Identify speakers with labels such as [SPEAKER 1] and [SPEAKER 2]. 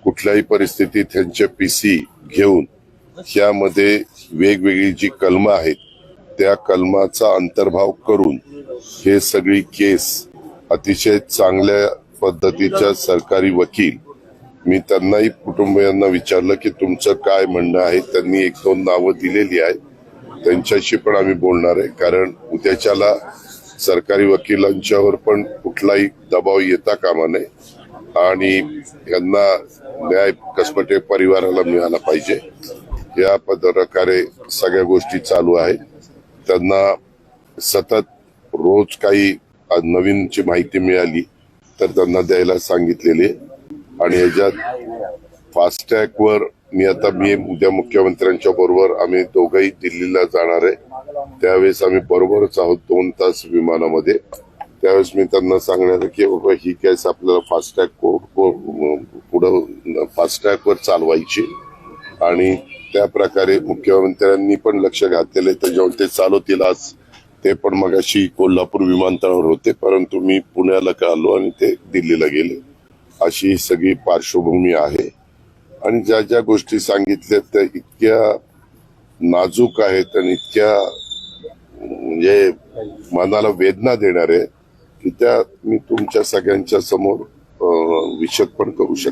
[SPEAKER 1] कुठल्याही परिस्थितीत त्यांचे पीसी घेऊन यामध्ये वेगवेगळी जी कलम आहेत त्या कलमाचा अंतर्भाव करून हे सगळी केस अतिशय चांगल्या पद्धतीच्या सरकारी वकील, मी त्यांनाही कुटुंबियांना विचारलं की तुमचं काय म्हणणं आहे. त्यांनी 1-2 नावं दिलेली आहेत, त्यांच्याशी पण आम्ही बोलणार आहे. कारण उद्याच्याला सरकारी वकिलांच्यावर पण कुठलाही दबाव येता कामा नये आणि यांना न्याय कसपटे परिवाराला मिळाला पाहिजे. या प्रकारे सगळ्या गोष्टी चालू आहेत. त्यांना सतत रोज काही नवीनची माहिती मिळाली तर त्यांना द्यायला सांगितलेले. आणि याच्यात फास्टॅगवर मी उद्या मुख्यमंत्र्यांच्या बरोबर आम्ही दोघंही दिल्लीला जाणार आहे. त्यावेळेस आम्ही बरोबरच आहोत 2 तास विमानामध्ये. त्यावेळेस मी त्यांना सांगणार आहे की बाबा ही केस आपल्याला फास्टॅगवर चालवायची आणि त्या प्रकारे मुख्यमंत्र्यांनी पण लक्ष घातलेले त्याच्यावर ते चालवतील. आज ते पण मगाशी कोल्हापूर विमानतळावर होते, परंतु मी पुण्याला आलो आणि ते दिल्लीला गेले. अशी सगळी पार्श्वभूमी आहे. आणि ज्या ज्या गोष्टी सांगितल्या त्या इतक्या नाजूक आहेत आणि इतक्या म्हणजे मनाला वेदना देणारे की त्या मी तुमच्या सगळ्यांच्या समोर विशद पण करू शकतो.